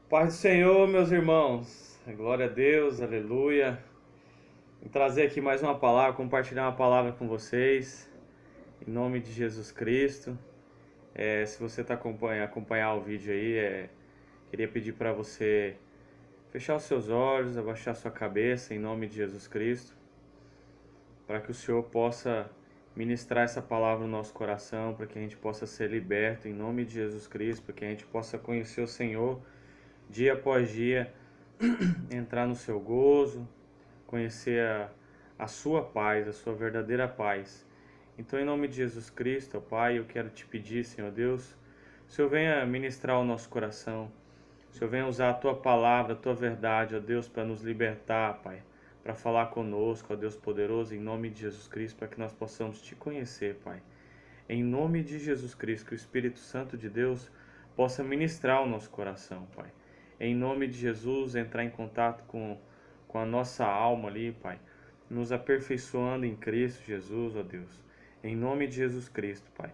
Paz do Senhor, meus irmãos. Glória a Deus, aleluia. Vou trazer aqui mais uma palavra, compartilhar uma palavra com vocês, em nome de Jesus Cristo. Se você está acompanhar o vídeo aí, queria pedir para você fechar os seus olhos, abaixar sua cabeça, em nome de Jesus Cristo, para que o Senhor possa ministrar essa palavra no nosso coração, para que a gente possa ser liberto, em nome de Jesus Cristo, para que a gente possa conhecer o Senhor dia após dia, entrar no seu gozo, conhecer a sua paz, a sua verdadeira paz. Então, em nome de Jesus Cristo, ó Pai, eu quero te pedir, Senhor Deus, o Senhor venha ministrar o nosso coração, o Senhor venha usar a tua palavra, a tua verdade, ó Deus, para nos libertar, Pai, para falar conosco, ó Deus poderoso, em nome de Jesus Cristo, para que nós possamos te conhecer, Pai. Em nome de Jesus Cristo, que o Espírito Santo de Deus possa ministrar o nosso coração, Pai. Em nome de Jesus, entrar em contato com a nossa alma ali, Pai, nos aperfeiçoando em Cristo Jesus, ó Deus. Em nome de Jesus Cristo, Pai.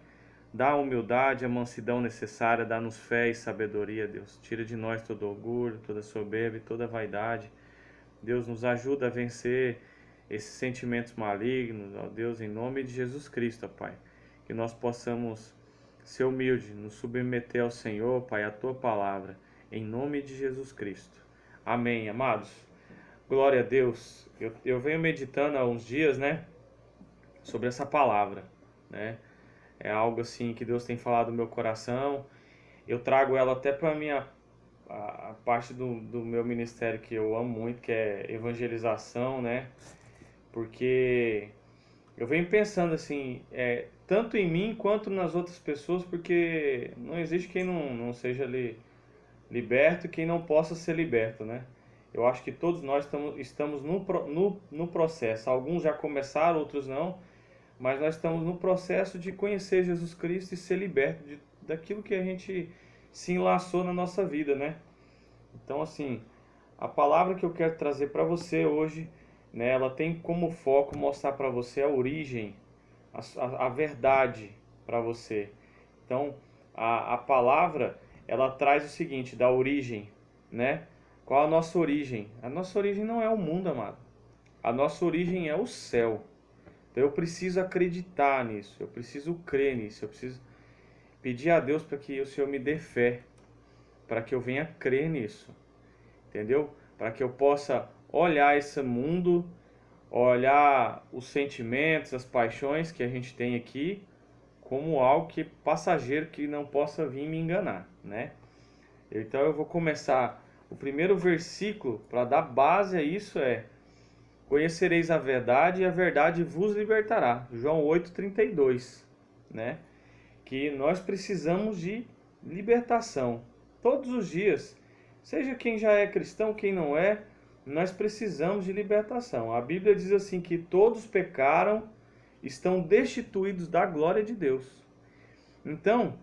Dá a humildade, a mansidão necessária, dá-nos fé e sabedoria, Deus. Tira de nós todo orgulho, toda soberba e toda vaidade. Deus, nos ajuda a vencer esses sentimentos malignos, ó Deus, em nome de Jesus Cristo, ó Pai. Que nós possamos ser humildes, nos submeter ao Senhor, Pai, a tua palavra, em nome de Jesus Cristo. Amém, amados. Glória a Deus. Eu venho meditando há uns dias, né, sobre essa palavra, né? É algo assim que Deus tem falado no meu coração. Eu trago ela até para a parte do meu ministério que eu amo muito, que é evangelização, né? Porque eu venho pensando assim, tanto em mim quanto nas outras pessoas, porque não existe quem não seja liberto e quem não possa ser liberto, né? Eu acho que todos nós estamos no processo. Alguns já começaram, outros não, mas nós estamos no processo de conhecer Jesus Cristo e ser liberto daquilo que a gente se enlaçou na nossa vida, né? Então, assim, a palavra que eu quero trazer para você hoje, né, ela tem como foco mostrar para você a origem, a verdade para você. Então, a palavra, ela traz o seguinte, da origem, né? Qual a nossa origem? A nossa origem não é o mundo, amado. A nossa origem é o céu. Então eu preciso acreditar nisso, eu preciso crer nisso, eu preciso pedir a Deus para que o Senhor me dê fé, para que eu venha crer nisso, entendeu? Para que eu possa olhar esse mundo, olhar os sentimentos, as paixões que a gente tem aqui, como algo que passageiro que não possa vir me enganar, né? Então eu vou começar o primeiro versículo para dar base a isso conhecereis a verdade e a verdade vos libertará. João 8:32, né? Que nós precisamos de libertação todos os dias. Seja quem já é cristão, quem não é, nós precisamos de libertação. A Bíblia diz assim que todos pecaram, estão destituídos da glória de Deus. Então,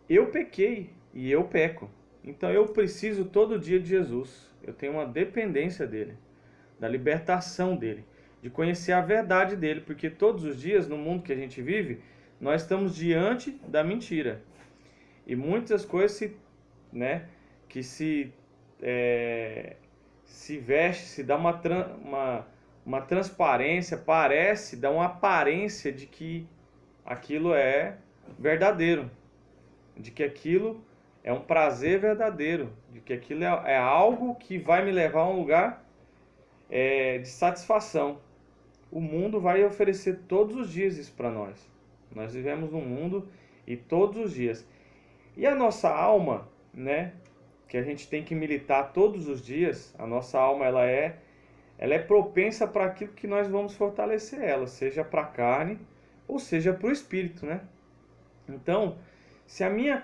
eu pequei e eu peco. Então eu preciso todo dia de Jesus. Eu tenho uma dependência dele, da libertação dele, de conhecer a verdade dele, porque todos os dias no mundo que a gente vive, nós estamos diante da mentira. E muitas coisas que se veste, se dá uma transparência, dá uma aparência de que aquilo é verdadeiro, de que aquilo é um prazer verdadeiro, de que aquilo é algo que vai me levar a um lugar de satisfação. O mundo vai oferecer todos os dias isso para nós. Nós vivemos num mundo e todos os dias. E a nossa alma, né, que a gente tem que militar todos os dias, a nossa alma ela é propensa para aquilo que nós vamos fortalecer ela, seja para a carne ou seja para o espírito, né? Então, se a minha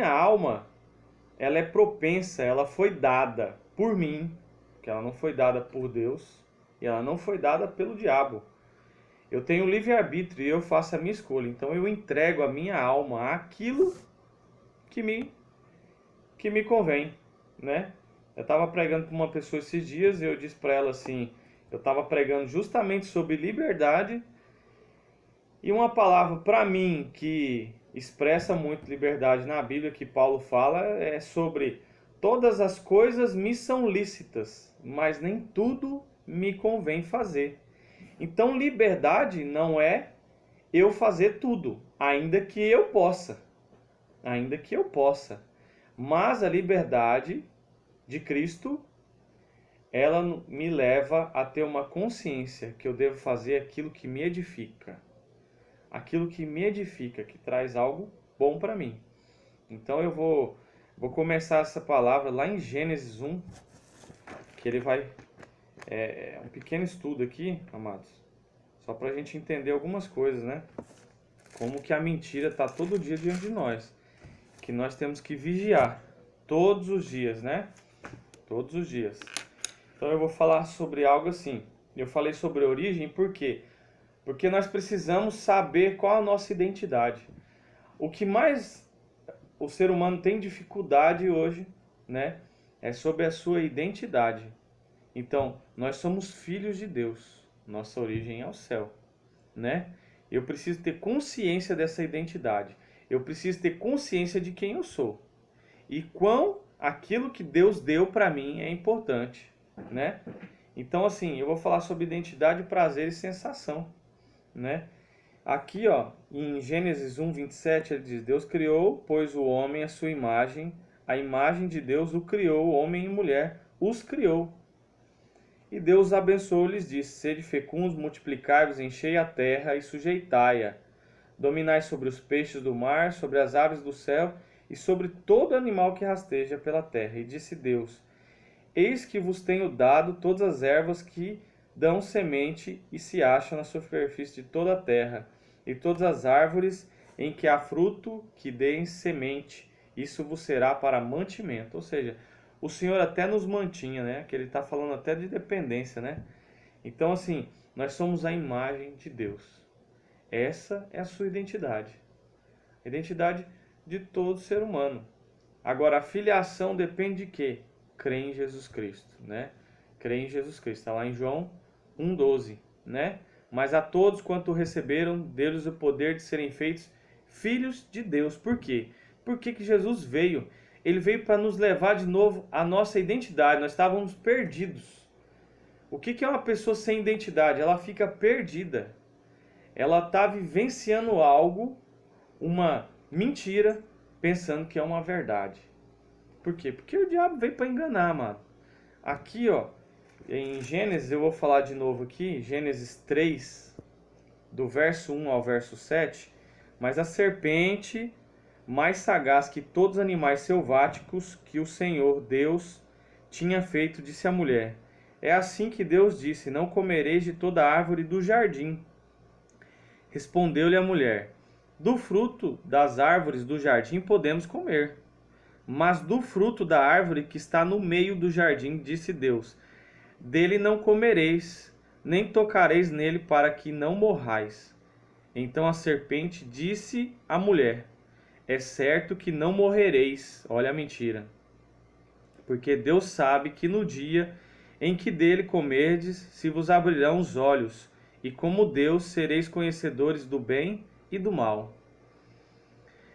alma ela é propensa, ela foi dada por mim, que ela não foi dada por Deus e ela não foi dada pelo diabo. Eu tenho livre-arbítrio e eu faço a minha escolha. Então eu entrego a minha alma àquilo que me convém, né? Eu estava pregando para uma pessoa esses dias e eu disse para ela assim, eu estava pregando justamente sobre liberdade e uma palavra para mim que expressa muito liberdade na Bíblia que Paulo fala é sobre Todas as coisas me são lícitas, mas nem tudo me convém fazer. Então, liberdade não é eu fazer tudo, ainda que eu possa. Ainda que eu possa. Mas a liberdade de Cristo, ela me leva a ter uma consciência que eu devo fazer aquilo que me edifica. Aquilo que me edifica, que traz algo bom para mim. Então eu vou começar essa palavra lá em Gênesis 1, que ele vai... É um pequeno estudo aqui, amados, só para a gente entender algumas coisas, né? Como que a mentira está todo dia diante de nós. Que nós temos que vigiar todos os dias, né? Todos os dias. Então eu vou falar sobre algo assim. Eu falei sobre origem, por quê? Porque nós precisamos saber qual a nossa identidade. O que mais o ser humano tem dificuldade hoje, né? É sobre a sua identidade. Então, nós somos filhos de Deus. Nossa origem é o céu, né? Eu preciso ter consciência dessa identidade. Eu preciso ter consciência de quem eu sou. E quão aquilo que Deus deu para mim é importante, né? Então, assim, eu vou falar sobre identidade, prazer e sensação, né? Aqui, ó, em Gênesis 1:27, ele diz: Deus criou, pois o homem à sua imagem, a imagem de Deus o criou, homem e mulher os criou. E Deus abençoou e lhes disse: Sede fecundos, multiplicai-vos, enchei a terra e sujeitai-a. Dominai sobre os peixes do mar, sobre as aves do céu e sobre todo animal que rasteja pela terra. E disse Deus: Eis que vos tenho dado todas as ervas que dão semente e se acham na superfície de toda a terra, e todas as árvores em que há fruto que deem semente. Isso vos será para mantimento. Ou seja, o Senhor até nos mantinha, né? Que ele está falando até de dependência, né? Então, assim, nós somos a imagem de Deus. Essa é a sua identidade. A identidade de todo ser humano. Agora, a filiação depende de quê? Crer em Jesus Cristo, né? Crer em Jesus Cristo. Está lá em João 1,12, né? Mas a todos quanto receberam, deu-lhes o poder de serem feitos filhos de Deus. Por quê? Por que Jesus veio? Ele veio para nos levar de novo à nossa identidade. Nós estávamos perdidos. O que é uma pessoa sem identidade? Ela fica perdida. Ela está vivenciando algo, uma mentira, pensando que é uma verdade. Por quê? Porque o diabo veio para enganar, mano. Aqui, ó, em Gênesis, eu vou falar de novo aqui, Gênesis 3, do verso 1 ao verso 7. Mas a serpente, mais sagaz que todos os animais selváticos que o Senhor Deus tinha feito, disse à mulher: É assim que Deus disse: Não comereis de toda árvore do jardim. Respondeu-lhe a mulher: Do fruto das árvores do jardim podemos comer. Mas do fruto da árvore que está no meio do jardim, disse Deus: Dele não comereis, nem tocareis nele, para que não morrais. Então a serpente disse à mulher: É certo que não morrereis. Olha a mentira. Porque Deus sabe que no dia em que dele comerdes, se vos abrirão os olhos, e como Deus sereis conhecedores do bem e do mal.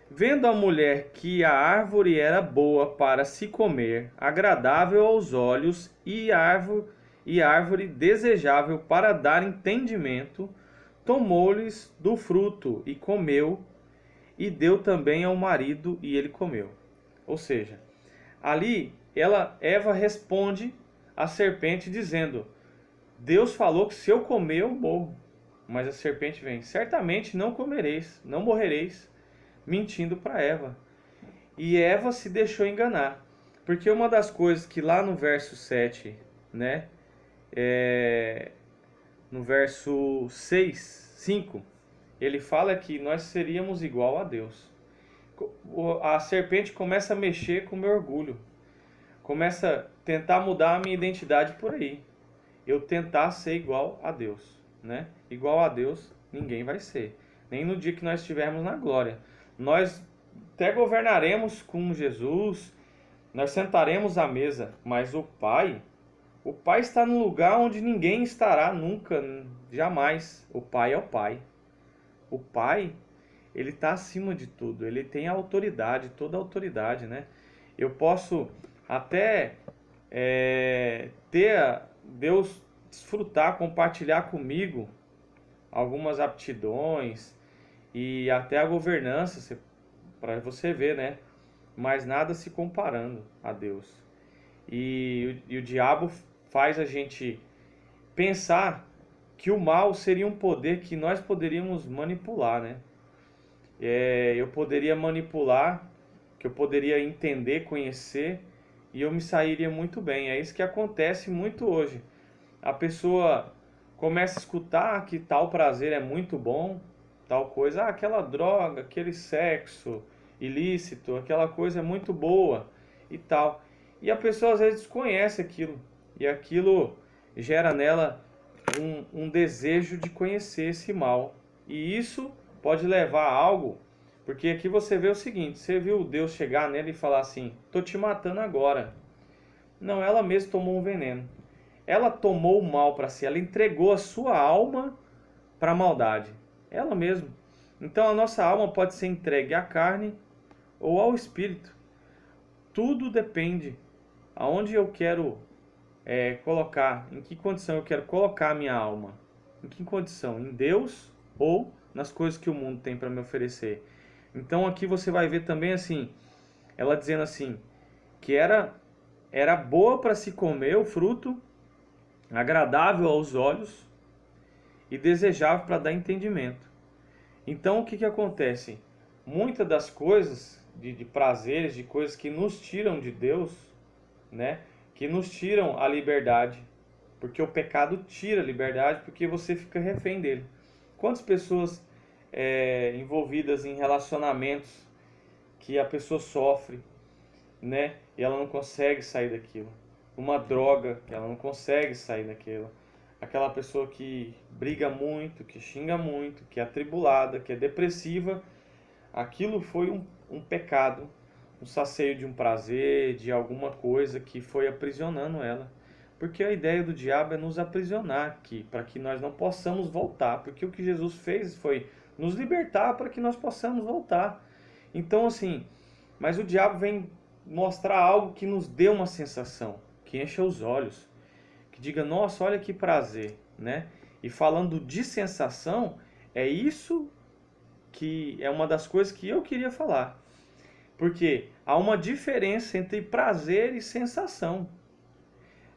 Vendo a mulher que a árvore era boa para se comer, agradável aos olhos, e árvore desejável para dar entendimento, tomou-lhes do fruto e comeu, e deu também ao marido, e ele comeu. Ou seja, ali Eva responde à serpente dizendo: Deus falou que se eu comer eu morro. Mas a serpente vem: certamente não comereis, não morrereis, mentindo para Eva. E Eva se deixou enganar. Porque uma das coisas que lá no verso 7, né, no verso 5, ele fala que nós seríamos igual a Deus. A serpente começa a mexer com o meu orgulho. Começa a tentar mudar a minha identidade por aí. Eu tentar ser igual a Deus, né? Igual a Deus ninguém vai ser. Nem no dia que nós estivermos na glória. Nós até governaremos com Jesus, nós sentaremos à mesa, mas o Pai está num lugar onde ninguém estará nunca, jamais. O Pai é o Pai. O Pai, ele está acima de tudo. Ele tem a autoridade, toda a autoridade, né? Eu posso até Deus desfrutar, compartilhar comigo algumas aptidões e até a governança, para você ver, né? Mas nada se comparando a Deus. E o diabo faz a gente pensar que o mal seria um poder que nós poderíamos manipular, né? Eu poderia manipular, que eu poderia entender, conhecer, e eu me sairia muito bem. É isso que acontece muito hoje. A pessoa começa a escutar que tal prazer é muito bom, tal coisa, aquela droga, aquele sexo ilícito, aquela coisa é muito boa e tal. E a pessoa às vezes desconhece aquilo, e aquilo gera nela um desejo de conhecer esse mal. E isso pode levar a algo, porque aqui você vê o seguinte: você viu Deus chegar nela e falar assim: tô te matando agora. Não, ela mesma tomou um veneno. Ela tomou o mal para si, ela entregou a sua alma para a maldade. Ela mesma. Então a nossa alma pode ser entregue à carne ou ao espírito. Tudo depende aonde eu quero colocar, em que condição eu quero colocar a minha alma. Em que condição? Em Deus ou nas coisas que o mundo tem para me oferecer. Então aqui você vai ver também assim, ela dizendo assim, que era boa para se comer o fruto, agradável aos olhos e desejável para dar entendimento. Então o que acontece? Muitas das coisas, de prazeres, de coisas que nos tiram de Deus, né? Que nos tiram a liberdade. Porque o pecado tira a liberdade, porque você fica refém dele. Quantas pessoas envolvidas em relacionamentos que a pessoa sofre, né? E ela não consegue sair daquilo. Uma droga, que ela não consegue sair daquilo. Aquela pessoa que briga muito, que xinga muito, que é atribulada, que é depressiva. Aquilo foi um pecado, um saceio de um prazer, de alguma coisa que foi aprisionando ela. Porque a ideia do diabo é nos aprisionar aqui, para que nós não possamos voltar. Porque o que Jesus fez foi nos libertar para que nós possamos voltar. Então, assim, mas o diabo vem mostrar algo que nos dê uma sensação, que encha os olhos, que diga, nossa, olha que prazer, né? E falando de sensação, é isso que é uma das coisas que eu queria falar. Porque há uma diferença entre prazer e sensação.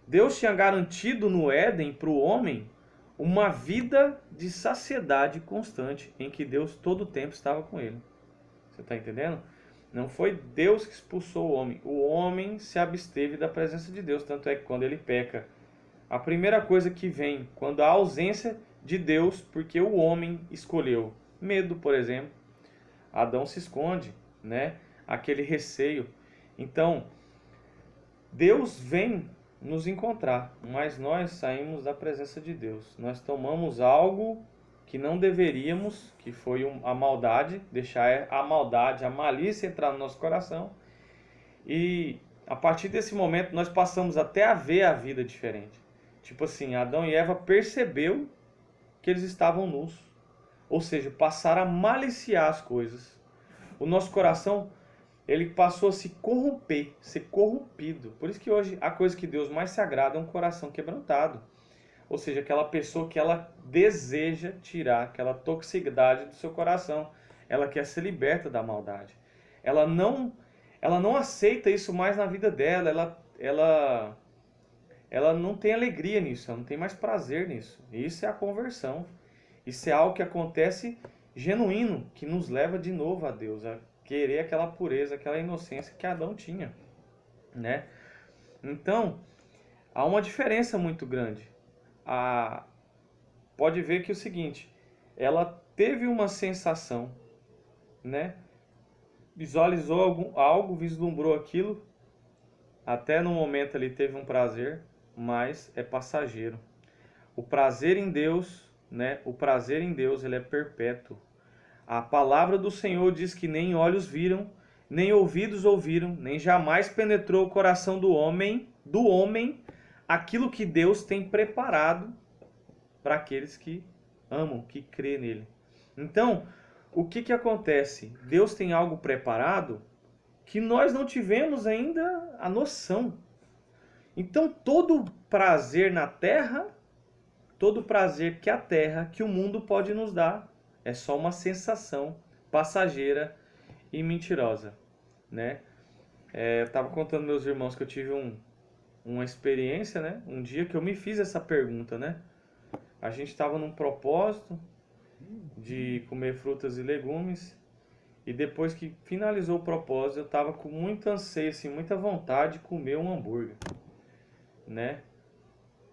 Deus tinha garantido no Éden para o homem uma vida de saciedade constante, em que Deus todo o tempo estava com ele. Você está entendendo? Não foi Deus que expulsou o homem se absteve da presença de Deus. Tanto é que quando ele peca, a primeira coisa que vem quando há ausência de Deus, porque o homem escolheu medo, por exemplo, Adão se esconde, né? Aquele receio. Então, Deus vem nos encontrar, mas nós saímos da presença de Deus. Nós tomamos algo que não deveríamos, que foi a maldade, deixar a maldade, a malícia entrar no nosso coração. E a partir desse momento nós passamos até a ver a vida diferente. Tipo assim, Adão e Eva percebeu que eles estavam nus. Ou seja, passaram a maliciar as coisas. O nosso coração, ele passou a se corromper, ser corrompido. Por isso que hoje a coisa que Deus mais se agrada é um coração quebrantado. Ou seja, aquela pessoa que ela deseja tirar aquela toxicidade do seu coração. Ela quer ser liberta da maldade. Ela não aceita isso mais na vida dela. Ela não tem alegria nisso, ela não tem mais prazer nisso. Isso é a conversão. Isso é algo que acontece genuíno, que nos leva de novo a Deus, a querer aquela pureza, aquela inocência que Adão tinha, né? Então, há uma diferença muito grande. Pode ver que é o seguinte, ela teve uma sensação, né? Visualizou algo, vislumbrou aquilo, até no momento ali teve um prazer, mas é passageiro. O prazer em Deus, né? O prazer em Deus, ele é perpétuo. A palavra do Senhor diz que nem olhos viram, nem ouvidos ouviram, nem jamais penetrou o coração do homem, aquilo que Deus tem preparado para aqueles que amam, que crê nele. Então, o que acontece? Deus tem algo preparado que nós não tivemos ainda a noção. Então, todo prazer na terra, todo prazer que a terra, que o mundo pode nos dar, é só uma sensação passageira e mentirosa, né? Eu estava contando meus irmãos que eu tive uma experiência, né? Um dia que eu me fiz essa pergunta, né? A gente estava num propósito de comer frutas e legumes, e depois que finalizou o propósito, eu estava com muito anseio, assim, muita vontade de comer um hambúrguer, né?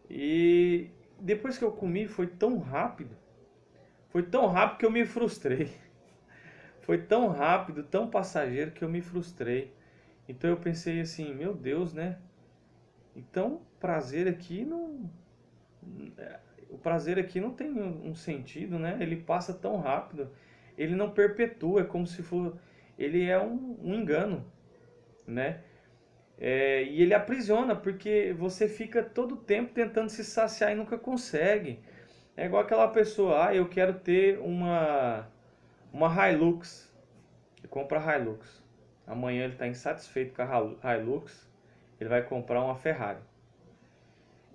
E depois que eu comi, foi tão rápido que eu me frustrei. Foi tão rápido, tão passageiro que eu me frustrei. Então eu pensei assim, meu Deus, né? Então, prazer aqui não, o prazer aqui não tem um sentido, né? Ele passa tão rápido, ele não perpetua, é como se for, ele é um engano, né? E ele aprisiona, porque você fica todo o tempo tentando se saciar e nunca consegue. É igual aquela pessoa, eu quero ter uma Hilux, e compra a Hilux. Amanhã ele está insatisfeito com a Hilux, ele vai comprar uma Ferrari.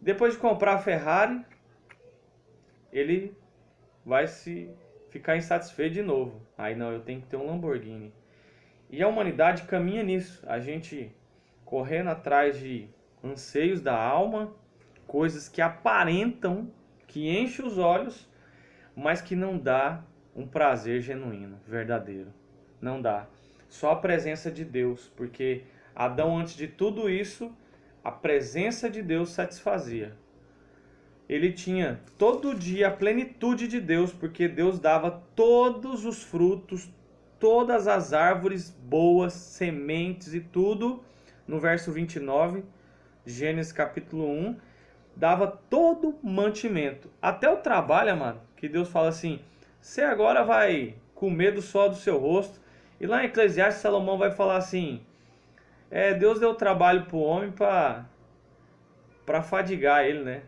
Depois de comprar a Ferrari, ele vai se ficar insatisfeito de novo. Aí não, eu tenho que ter um Lamborghini. E a humanidade caminha nisso. A gente correndo atrás de anseios da alma, coisas que aparentam, que enchem os olhos, mas que não dá um prazer genuíno, verdadeiro. Não dá. Só a presença de Deus, porque Adão, antes de tudo isso, a presença de Deus satisfazia. Ele tinha todo dia a plenitude de Deus, porque Deus dava todos os frutos, todas as árvores boas, sementes e tudo. No verso 29, Gênesis capítulo 1, dava todo mantimento. Até o trabalho, amado, que Deus fala assim, você agora vai comer do sol do seu rosto. E lá em Eclesiastes, Salomão vai falar assim, Deus deu trabalho para o homem para fadigar ele, né?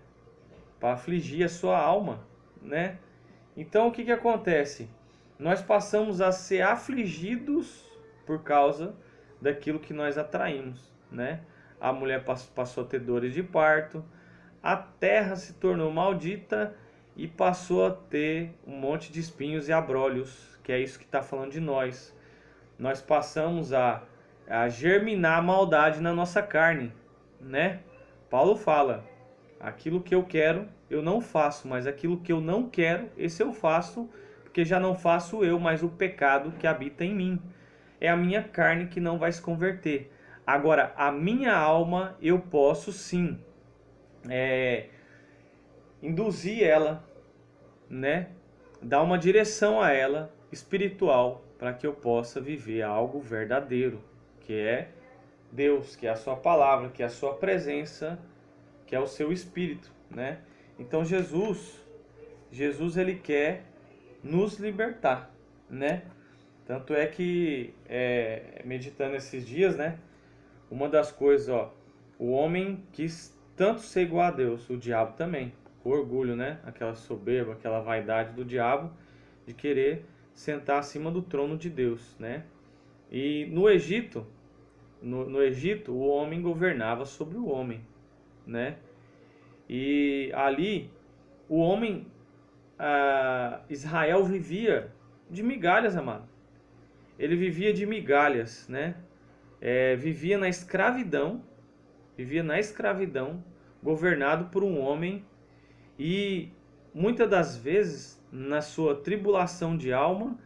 Para afligir a sua alma, né? Então o que que acontece? Nós passamos a ser afligidos por causa daquilo que nós atraímos, né? A mulher passou a ter dores de parto, a terra se tornou maldita e passou a ter um monte de espinhos e abrolhos, que é isso que está falando de nós. Nós passamos a germinar a maldade na nossa carne, né? Paulo fala, aquilo que eu quero, eu não faço, mas aquilo que eu não quero, esse eu faço, porque já não faço eu, mas o pecado que habita em mim. É a minha carne que não vai se converter. Agora, a minha alma, eu posso sim induzir ela, né? Dar uma direção a ela espiritual para que eu possa viver algo verdadeiro, que é Deus, que é a sua palavra, que é a sua presença, que é o seu espírito, né? Então Jesus ele quer nos libertar, né? Tanto é que meditando esses dias, né? Uma das coisas, o homem quis tanto ser igual a Deus, o diabo também. O orgulho, né? Aquela soberba, aquela vaidade do diabo de querer sentar acima do trono de Deus, né? E no Egito, no Egito, o homem governava sobre o homem, né? E ali, o homem, Israel vivia de migalhas, amado. Ele vivia de migalhas, né? Vivia na escravidão, governado por um homem, e muitas das vezes, na sua tribulação de alma,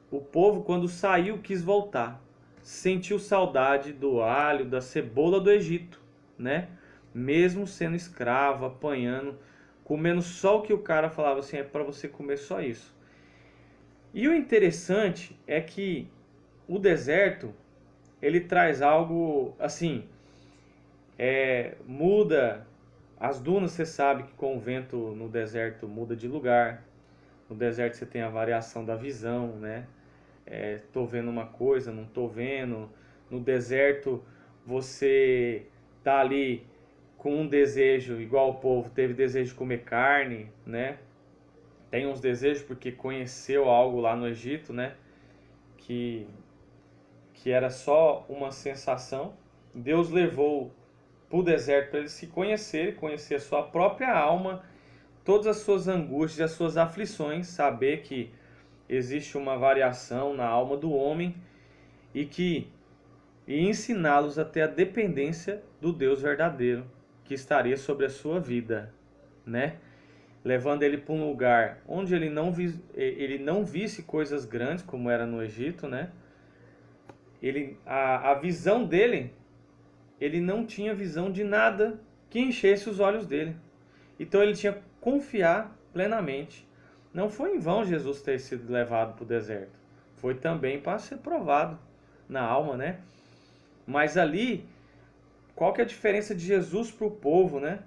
o povo, quando saiu, quis voltar. Sentiu saudade do alho, da cebola do Egito, né? Mesmo sendo escravo, apanhando, comendo só o que o cara falava assim, é para você comer só isso. E o interessante é que o deserto, ele traz algo assim, muda as dunas. Você sabe que com o vento no deserto muda de lugar. No deserto você tem a variação da visão, né? Tô vendo uma coisa, não tô vendo. No deserto você tá ali com um desejo, igual o povo teve desejo de comer carne, né? Tem uns desejos porque conheceu algo lá no Egito, né? Que que era só uma sensação. Deus levou para o deserto para ele se conhecer, conhecer a sua própria alma, todas as suas angústias, as suas aflições, saber que existe uma variação na alma do homem e ensiná-los até a dependência do Deus verdadeiro que estaria sobre a sua vida, né? Levando ele para um lugar onde ele não visse coisas grandes como era no Egito, né? A visão dele, ele não tinha visão de nada que enchesse os olhos dele. Então ele tinha que confiar plenamente. Não foi em vão Jesus ter sido levado para o deserto. Foi também para ser provado na alma, né? Mas ali, qual que é a diferença de Jesus para o povo, né?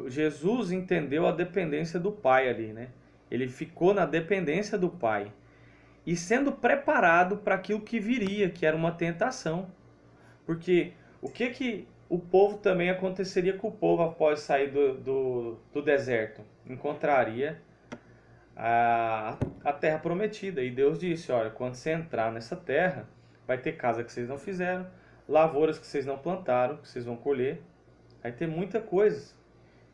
Jesus entendeu a dependência do Pai ali, né? Ele ficou na dependência do Pai. E sendo preparado para aquilo que viria, que era uma tentação. Porque o que o povo também aconteceria com o povo após sair do deserto? Encontraria a terra prometida. E Deus disse, olha, quando você entrar nessa terra, vai ter casa que vocês não fizeram, lavouras que vocês não plantaram, que vocês vão colher. Vai ter muita coisa.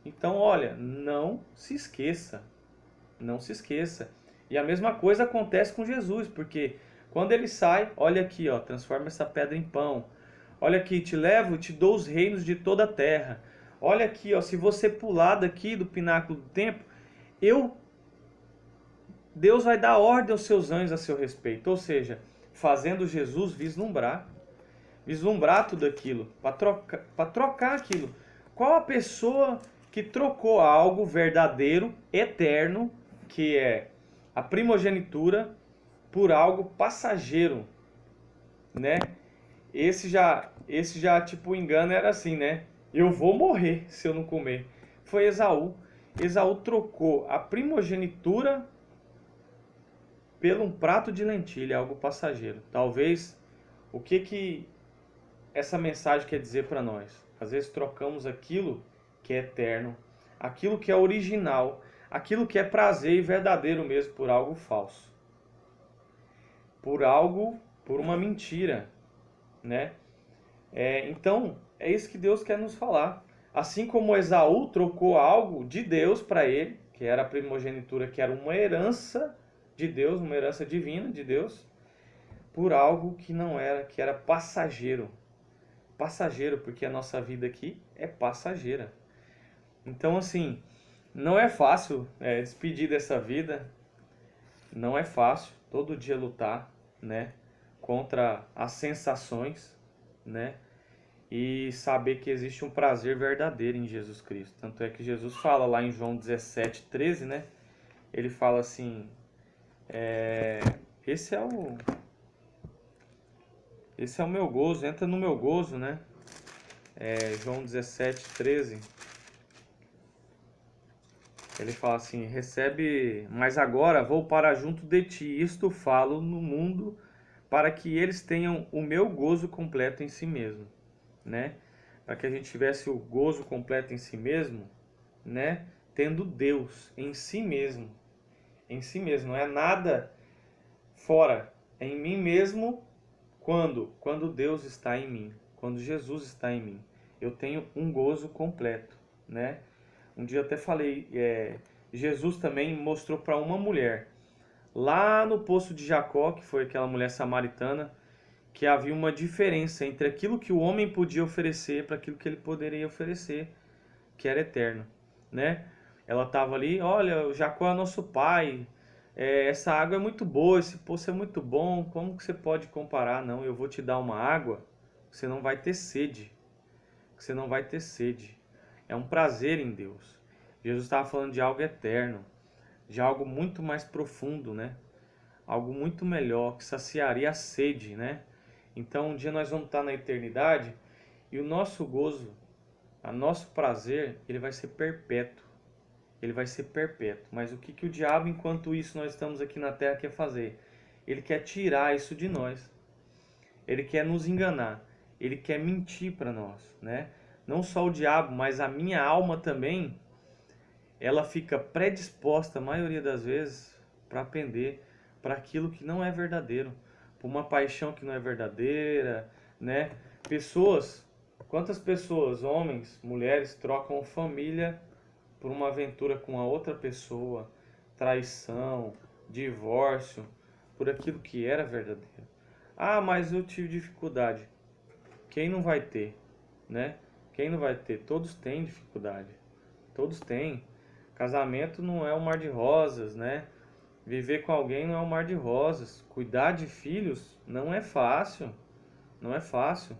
Então, olha, não se esqueça. Não se esqueça. E a mesma coisa acontece com Jesus, porque quando ele sai, olha aqui, ó, transforma essa pedra em pão. Olha aqui, te levo e te dou os reinos de toda a terra. Olha aqui, ó, se você pular daqui do pináculo do templo, Deus vai dar ordem aos seus anjos a seu respeito. Ou seja, fazendo Jesus vislumbrar tudo aquilo, para trocar aquilo. Qual a pessoa que trocou algo verdadeiro, eterno, que é a primogenitura, por algo passageiro, né? Esse já tipo, o engano era assim, né? Eu vou morrer se eu não comer. Foi Esaú. Esaú trocou a primogenitura pelo um prato de lentilha, algo passageiro. Talvez o que essa mensagem quer dizer para nós? Às vezes trocamos aquilo que é eterno, aquilo que é original, aquilo que é prazer e verdadeiro mesmo por algo falso. Por uma mentira, né? Então, é isso que Deus quer nos falar. Assim como Esaú trocou algo de Deus para ele, que era a primogenitura, que era uma herança de Deus, uma herança divina de Deus, por algo que não era, que era passageiro. Passageiro, porque a nossa vida aqui é passageira. Então, assim, não é fácil despedir dessa vida, não é fácil todo dia lutar, né, contra as sensações, né, e saber que existe um prazer verdadeiro em Jesus Cristo. Tanto é que Jesus fala lá em João 17:13, né, ele fala assim, esse é o meu gozo, entra no meu gozo, né, João 17:13. Ele fala assim, recebe, mas agora vou para junto de ti, isto falo no mundo, para que eles tenham o meu gozo completo em si mesmo, né? Para que a gente tivesse o gozo completo em si mesmo, né? Tendo Deus em si mesmo, não é nada fora, é em mim mesmo. Quando Deus está em mim, quando Jesus está em mim, eu tenho um gozo completo, né? Um dia eu até falei, Jesus também mostrou para uma mulher, lá no poço de Jacó, que foi aquela mulher samaritana, que havia uma diferença entre aquilo que o homem podia oferecer para aquilo que ele poderia oferecer, que era eterno, né? Ela estava ali, olha, o Jacó é nosso pai, essa água é muito boa, esse poço é muito bom, como que você pode comparar? Não, eu vou te dar uma água, você não vai ter sede, você não vai ter sede. É um prazer em Deus. Jesus estava falando de algo eterno, de algo muito mais profundo, né? Algo muito melhor, que saciaria a sede, né? Então um dia nós vamos estar na eternidade e o nosso gozo, o nosso prazer, ele vai ser perpétuo. Ele vai ser perpétuo. Mas o que o diabo, enquanto isso nós estamos aqui na terra, quer fazer? Ele quer tirar isso de nós. Ele quer nos enganar. Ele quer mentir para nós, né? Não só o diabo, mas a minha alma também, ela fica predisposta, a maioria das vezes, para pender para aquilo que não é verdadeiro. por uma paixão que não é verdadeira, né? Quantas pessoas, homens, mulheres, trocam família por uma aventura com a outra pessoa, traição, divórcio, por aquilo que era verdadeiro. Ah, mas eu tive dificuldade. Quem não vai ter, né? Quem não vai ter? Todos têm dificuldade. Todos têm. Casamento não é um mar de rosas, né? Viver com alguém não é um mar de rosas. Cuidar de filhos não é fácil. Não é fácil.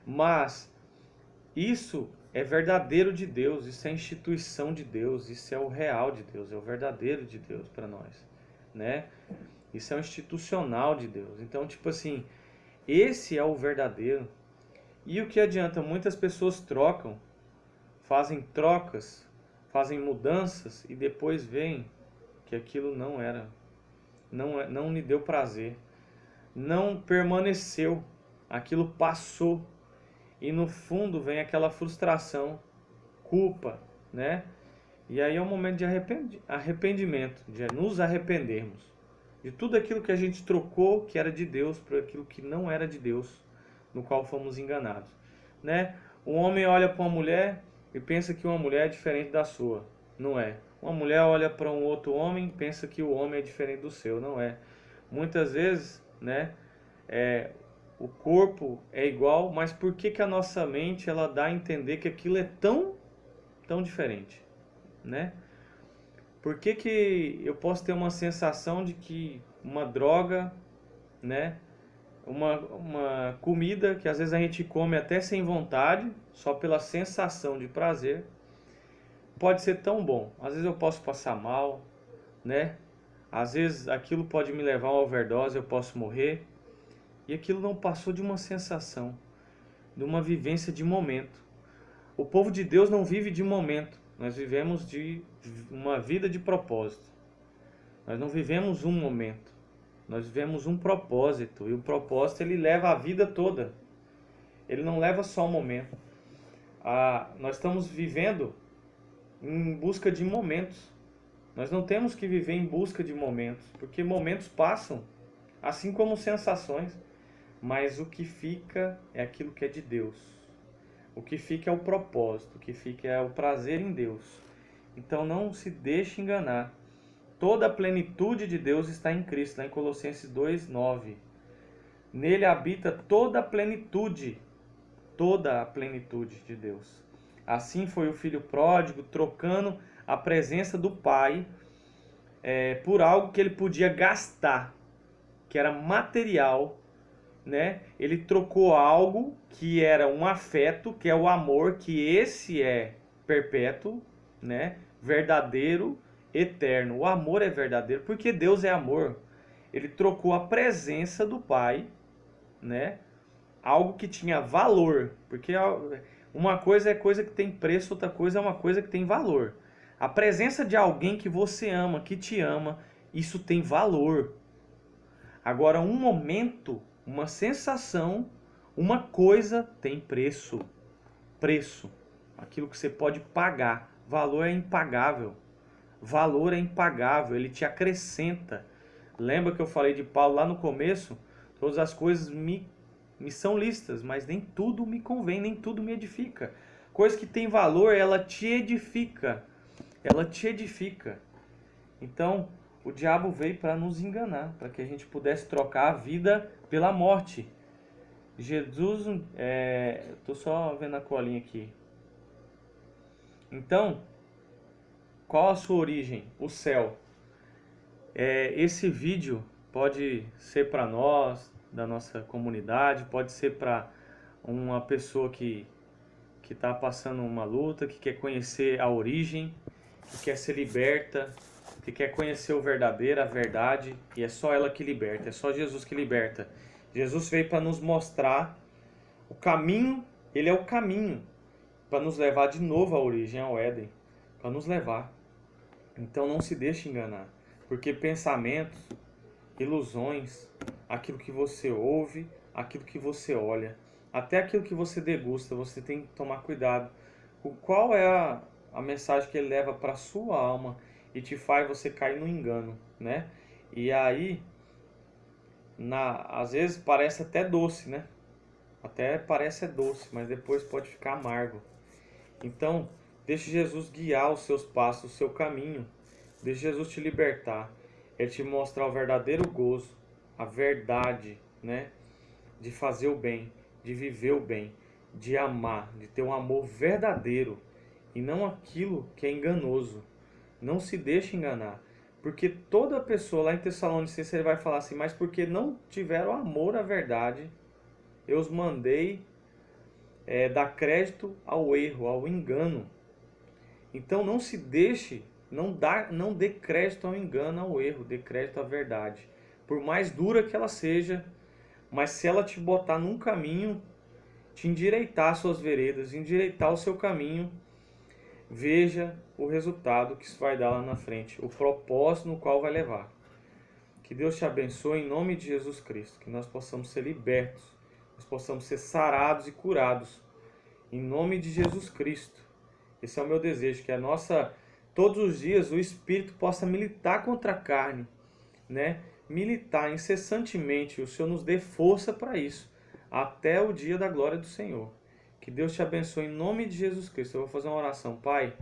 Mas isso é verdadeiro de Deus, isso é instituição de Deus, isso é o real de Deus, é o verdadeiro de Deus para nós, né? Isso é o institucional de Deus. Então, tipo assim, esse é o verdadeiro. E o que adianta? Muitas pessoas trocam, fazem trocas, fazem mudanças e depois veem que aquilo não lhe deu prazer, não permaneceu, aquilo passou. E no fundo vem aquela frustração, culpa, né? E aí é um momento de arrependimento, de nos arrependermos de tudo aquilo que a gente trocou, que era de Deus, por aquilo que não era de Deus, no qual fomos enganados, né? Um homem olha para uma mulher e pensa que uma mulher é diferente da sua, não é. Uma mulher olha para um outro homem e pensa que o homem é diferente do seu, não é. Muitas vezes, né? O corpo é igual, mas por que que a nossa mente ela dá a entender que aquilo é tão diferente, né? Por que que eu posso ter uma sensação de que uma droga, né? Uma comida que às vezes a gente come até sem vontade, só pela sensação de prazer, pode ser tão bom. Às vezes eu posso passar mal, né? Às vezes aquilo pode me levar a uma overdose, eu posso morrer. E aquilo não passou de uma sensação, de uma vivência de momento. O povo de Deus não vive de momento. Nós vivemos de uma vida de propósito. Nós não vivemos um momento. Nós vivemos um propósito. E o propósito ele leva a vida toda. Ele não leva só um momento. Nós estamos vivendo em busca de momentos. Nós não temos que viver em busca de momentos. Porque momentos passam, assim como sensações. Mas o que fica é aquilo que é de Deus. O que fica é o propósito, o que fica é o prazer em Deus. Então não se deixe enganar. Toda a plenitude de Deus está em Cristo, lá em Colossenses 2:9. Nele habita toda a plenitude de Deus. Assim foi o filho pródigo, trocando a presença do Pai por algo que ele podia gastar, que era material, né? Ele trocou algo que era um afeto, que é o amor, que esse é perpétuo, né? Verdadeiro, eterno. O amor é verdadeiro porque Deus é amor. Ele trocou a presença do Pai, né? Algo que tinha valor, porque uma coisa é coisa que tem preço, outra coisa é uma coisa que tem valor. A presença de alguém que você ama, que te ama, isso tem valor. Agora, um momento, uma sensação, uma coisa tem preço. Preço. Aquilo que você pode pagar. Valor é impagável. Valor é impagável. Ele te acrescenta. Lembra que eu falei de Paulo lá no começo? Todas as coisas me são lícitas, mas nem tudo me convém, nem tudo me edifica. Coisa que tem valor, ela te edifica. Ela te edifica. Então, o diabo veio para nos enganar, para que a gente pudesse trocar a vida pela morte. Jesus, estou só vendo a colinha aqui. Então, qual a sua origem? O céu. Esse vídeo pode ser para nós, da nossa comunidade, pode ser para uma pessoa que está passando uma luta, que quer conhecer a origem, que quer ser liberta, que quer conhecer o verdadeiro, a verdade, e é só ela que liberta, é só Jesus que liberta. Jesus veio para nos mostrar o caminho, ele é o caminho, para nos levar de novo à origem, ao Éden, para nos levar. Então não se deixe enganar, porque pensamentos, ilusões, aquilo que você ouve, aquilo que você olha, até aquilo que você degusta, você tem que tomar cuidado. Qual é a mensagem que ele leva para a sua alma e te faz você cair no engano, né? E aí às vezes parece até doce, né? Até parece doce, mas depois pode ficar amargo. Então, deixe Jesus guiar os seus passos, o seu caminho. Deixe Jesus te libertar. Ele te mostrar o verdadeiro gozo, a verdade, né? De fazer o bem, de viver o bem, de amar, de ter um amor verdadeiro e não aquilo que é enganoso. Não se deixe enganar. Porque toda pessoa lá em Tessalonicenses ele vai falar assim, mas porque não tiveram amor à verdade, eu os mandei dar crédito ao erro, ao engano. Então não se deixe, não dê crédito ao engano, ao erro, dê crédito à verdade. Por mais dura que ela seja, mas se ela te botar num caminho, te endireitar suas veredas, endireitar o seu caminho, veja o resultado que isso vai dar lá na frente, o propósito no qual vai levar. Que Deus te abençoe em nome de Jesus Cristo, que nós possamos ser libertos, nós possamos ser sarados e curados em nome de Jesus Cristo. Esse é o meu desejo, que todos os dias o Espírito possa militar contra a carne, né? Militar incessantemente, o Senhor nos dê força para isso, até o dia da glória do Senhor. Que Deus te abençoe em nome de Jesus Cristo. Eu vou fazer uma oração, Pai,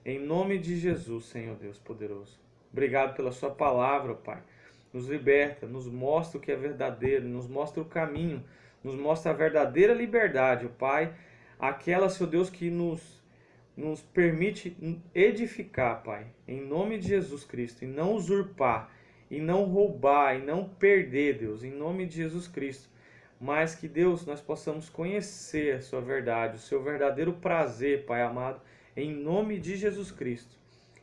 em nome de Jesus, Senhor Deus poderoso. Obrigado pela sua palavra, Pai. Nos liberta, nos mostra o que é verdadeiro, nos mostra o caminho, nos mostra a verdadeira liberdade, Pai. Aquela, Senhor Deus, que nos permite edificar, Pai, em nome de Jesus Cristo, e não usurpar, e não roubar, e não perder, Deus, em nome de Jesus Cristo. Mas que, Deus, nós possamos conhecer a sua verdade, o seu verdadeiro prazer, Pai amado, em nome de Jesus Cristo.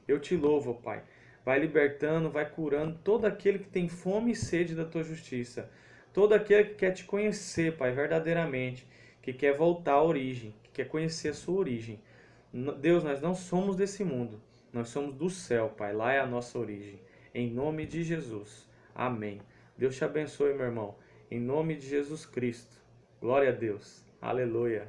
Eu te louvo, Pai. Vai libertando, vai curando todo aquele que tem fome e sede da tua justiça. Todo aquele que quer te conhecer, Pai, verdadeiramente, que quer voltar à origem, que quer conhecer a sua origem. Deus, nós não somos desse mundo, nós somos do céu, Pai, lá é a nossa origem. Em nome de Jesus. Amém. Deus te abençoe, meu irmão. Em nome de Jesus Cristo. Glória a Deus. Aleluia.